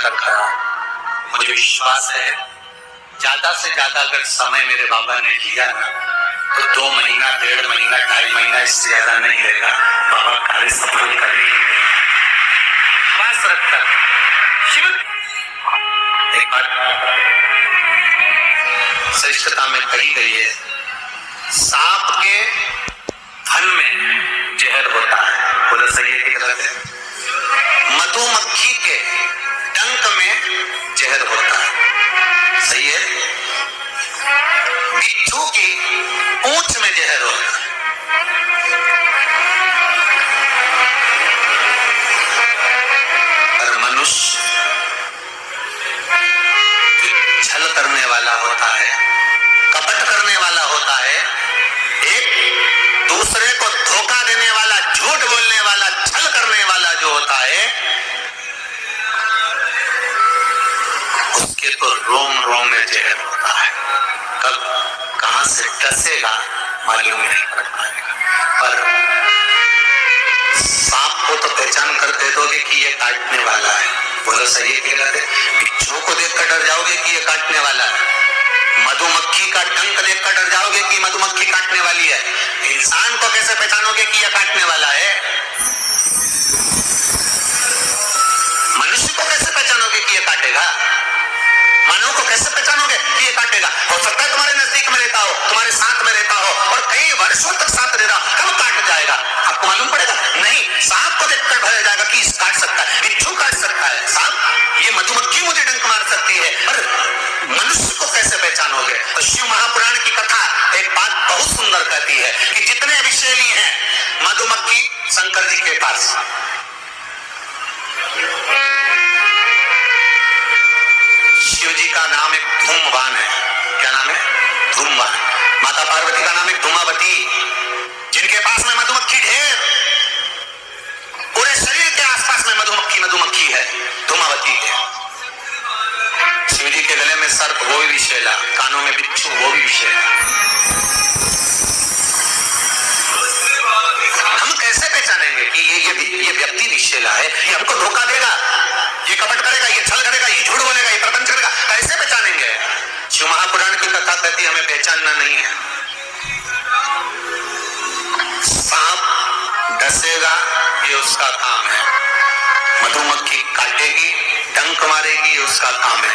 रख रखा। मुझे विश्वास है ज्यादा से ज्यादा अगर समय मेरे बाबा ने लिया ना तो 2 महीना, 1.5 महीना, 2.5 महीना, इससे ज्यादा नहीं लेगा। बाबा कार्य सफल करेंगे। विश्वास रखकर शिव एक बात श्रेष्ठता में कही गई है, सांप के फन में जहर होता है। बोलो सही है कि गलत है? मधुमक्खी के डंक में जहर होता है। सही है? बिच्छू की पूंछ में जहर होता है। पर मनुष्य छल करने वाला होता है, कपट करने वाला होता है, एक दूसरे को धोखा देने वाला, झूठ बोलने वाला, छल करने वाला जो होता है, उसके तो रोम रोम में जहर होता है। कब कहां से डसेगा मालूम नहीं पड़ पाएगा। पर सांप को तो पहचान कर दे दोगे कि ये काटने वाला है। बोलो सही है कि गलत है? बिच्छू को देखकर डर जाओगे कि ये काटने वाला है। मधुमक्खी का डंक देखकर डर जाओगे कि मधुमक्खी काटने वाली है। इंसान को कैसे पहचानोगे कि यह काटने वाला है? मनुष्य को कैसे पहचानोगे कि यह काटेगा? मानव को कैसे पहचानोगे कि ये काटेगा? हो सकता है तुम्हारे नजदीक में रहता हो, तुम्हारे साथ में रहता हो और कई वर्षों तक साथ रह रहा, कब काट जाएगा आपको मालूम पड़ेगा? नहीं, सांप को देखकर भय जाएगा कि इस काट सकता है, बिच्छू काट सकता है, सांप, ये मधुमक्खी मुझे डंक मार सकती है। पर मनुष्य को कैसे पहचानोगे? तो शिव महापुराण की कथा एक बात बहुत सुंदर कहती है कि जितने विषैली हैं, मधुमक्खी शंकर जी के पास, शिव जी का नाम एक धूमवान है। क्या नाम है? धूमवान। माता पार्वती का नाम एक धूमावती, जिनके पास में मधुमक्खी ढेर, पूरे शरीर के आसपास में मधुमक्खी है, धूमावती के। शिव जी के गले में सर्प, वो भी विषैला, कानों में बिच्छू, वो भी विषैला। हम कैसे पहचानेंगे कि ये व्यक्ति विषैला है, ये हमको धोखा देगा, ये कपट करेगा, ये छल करेगा, ये झूठ बोलेगा, ये प्रपंच करेगा? कैसे पहचानेंगे? शिव महापुराण की कथा कहती हमें पहचानना नहीं है। सांप डसेगा, ये उसका काम है। मधुमक्खी काटेगी, डंक मारेगी, ये उसका काम है।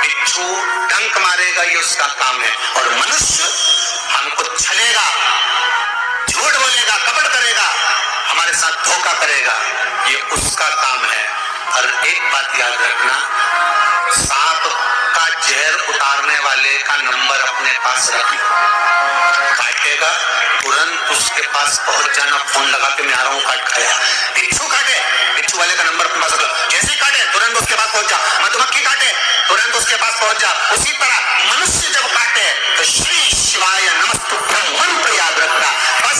बिच्छू डंक मारेगा, ये उसका काम है। और मनुष्य हमको छलेगा, झूठ बोलेगा, कपट करेगा, हमारे साथ धोखा करेगा, ये उसका काम है। और एक बात याद रखना, सांप का जहर उतारने वाले का नंबर अपने पास रखना। काटेगा, तुरंत उसके पास पहुंच जाना, फोन लगा के मैं आ रहा हूं, काट खाया। बिच्छू काटे, बिच्छू वाले का नंबर अपने पास रखो, जैसे ही काटे तुरंत उसके पास पहुंच जा। मधुमक्खी काटे, तुरंत उसके पास पहुंच जा। उसी तरह मनुष्य जब काटे तो श्री शिवाय नमस्तुभ्यं मंत्र याद रखना, बस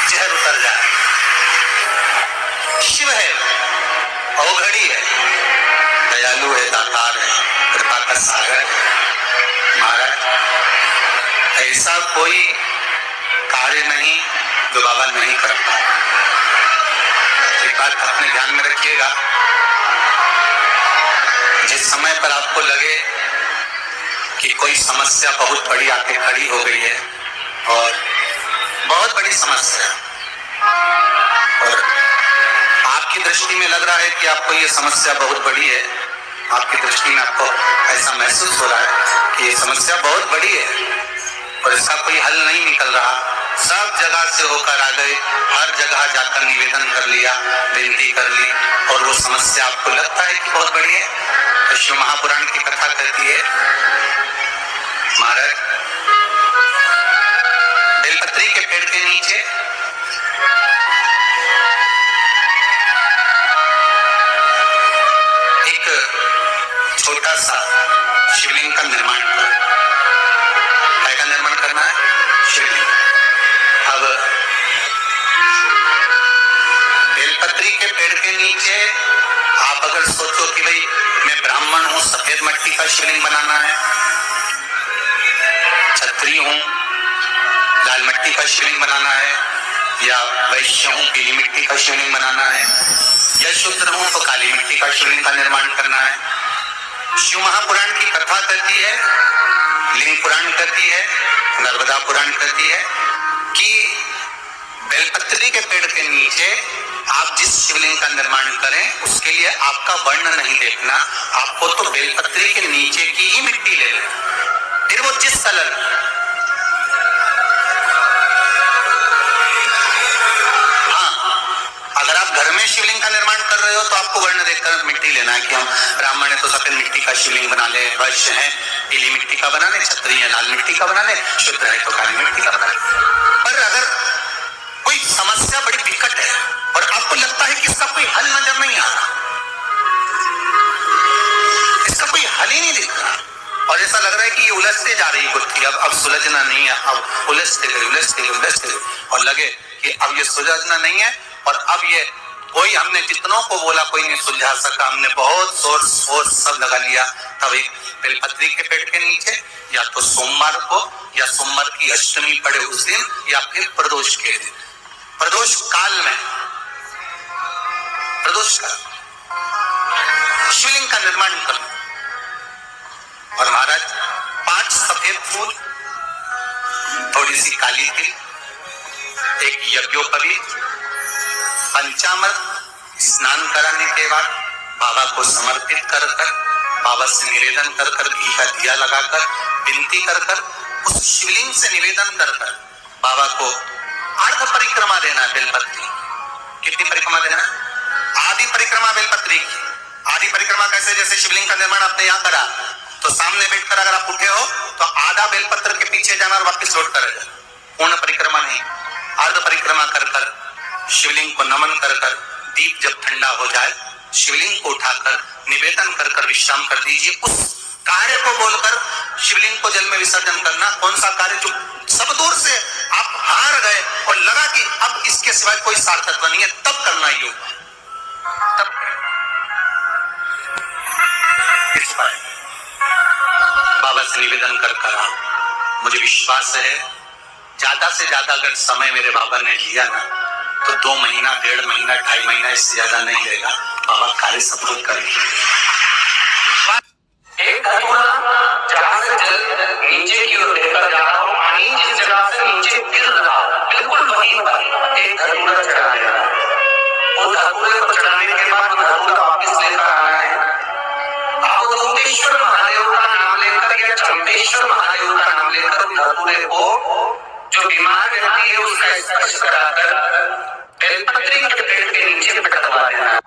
जहर उतर जाए। शिव है, अवघड़ी है, दयालु है, दातार है, कृपा का सागर है। महाराज, ऐसा कोई कार्य नहीं जो बाबा नहीं करता। एक बात अपने ध्यान में रखिएगा, जिस समय पर आपको लगे कि कोई समस्या बहुत बड़ी आके खड़ी हो गई है, और बहुत बड़ी समस्या, और आपकी दृष्टि में लग रहा है कि आपको ये समस्या बहुत बड़ी है, आपकी दृष्टि में आपको ऐसा महसूस हो रहा है कि ये समस्या बहुत बड़ी है और इसका कोई हल नहीं निकल रहा, सब जगह से होकर आ गए, हर जगह जाकर निवेदन कर लिया, विनती कर ली, और वो समस्या आपको लगता है कि बहुत बड़ी है, तो शिव महापुराण की कथा कहती है, महाराज, बेलपत्री के पेड़ के नीचे छोटा सा शिवलिंग का निर्माण करो। क्या का निर्माण करना है? शिवलिंग। अब बेलपत्री के पेड़ के नीचे आप अगर सोचो कि भाई मैं ब्राह्मण हूं, सफेद मिट्टी का शिवलिंग बनाना है, क्षत्रिय हूं, लाल मिट्टी का शिवलिंग बनाना है, या वैश्य हूं, पीली मिट्टी का शिवलिंग बनाना है, या शूद्र हूं तो काली मिट्टी का शिवलिंग का निर्माण करना है, शिव महापुराण की कथा कहती है, लिंग पुराण कहती है, नर्मदा पुराण कहती है कि बेलपत्री के पेड़ के नीचे आप जिस शिवलिंग का निर्माण करें उसके लिए आपका वर्ण नहीं देखना, आपको तो बेलपत्री के नीचे की ही मिट्टी ले लेना, फिर वो जिस कलर। अगर आप घर में शिवलिंग का निर्माण कर रहे हो तो आपको वर्ण देखकर मिट्टी लेना है कि हम ब्राह्मण है तो सफेद मिट्टी का शिवलिंग बना ले, वैश्य है पीली मिट्टी का बना ले, क्षत्रिय लाल मिट्टी का बना ले, शूद्र है तो काली मिट्टी का बना ले। पर अगर कोई समस्या बड़ी विकट है और आपको लगता है कि इसका कोई हल नजर नहीं आ रहा, इसका कोई हल ही नहीं दिख रहा और ऐसा लग रहा है कि ये उलझते जा रही गुत्थी, अब सुलझना नहीं है, अब उलझते गए और लगे कि अब ये सुलझना नहीं है और अब ये कोई, हमने जितनों को बोला कोई नहीं सुलझा सका, हमने बहुत सोच सब लगा लिया। तब एक बेलपत्री के पेड़ के नीचे या तो सोमवार को या सोमवार की अष्टमी पड़े उस दिन या फिर प्रदोष के दिन, प्रदोष काल में, प्रदोष काल शिवलिंग का निर्माण कर। और महाराज 5 सफेद फूल, थोड़ी सी काली तिल, एक यज्ञोपवीत, पंचामृत स्नान कराने के बाद बाबा को समर्पित कर कर, बाबा से निवेदन कर कर, घी का दिया लगाकर विनती कर कर, उस शिवलिंग से निवेदन कर कर बाबा को अर्ध परिक्रमा देना है बेलपत्री। कितनी परिक्रमा देना? आदि परिक्रमा बेलपत्री की। आदि परिक्रमा कैसे? जैसे शिवलिंग का निर्माण आपने यहाँ करा तो सामने बैठकर अगर आप उठे हो तो आधा बेलपत्र के पीछे जाना और वापस लौट कर, पूर्ण परिक्रमा नहीं, अर्ध परिक्रमा कर कर शिवलिंग को नमन कर कर, दीप जब ठंडा हो जाए शिवलिंग को उठाकर निवेदन कर कर विश्राम कर दीजिए। उस कार्य को बोलकर शिवलिंग को जल में विसर्जन करना। कौन सा कार्य? जो सब दूर से आप हार गए और लगा कि अब इसके सिवाय कोई सार्थकता नहीं है, तब करना योग। तब इस बार बाबा से निवेदन कर करा। मुझे विश्वास है ज्यादा से ज्यादा अगर समय मेरे बाबा ने लिया ना तो 2 महीना, 1.5 महीना, 2.5 महीना, इससे ज्यादा नहीं लेगा। बाबा कार्य सफल करेंगे। एक धतूरा जहां से जल नीचे की ओर लेकर जा रहा हूं, पानी जिस जगह से नीचे गिर रहा बिल्कुल वहीं पर एक धतूरा चढ़ाया। उस धतूरे को चढ़ाने के बाद धतूरा वापस लेकर आना है। अब ओंकारेश्वर महादेव का नाम लेकर या चंपेश्वर महादेव का नाम लेकर धतूरे को जो बीमार व्यक्ति है उसका स्पर्श कराकर बेलपत्री के पेड़ के नीचे पटकवा देना।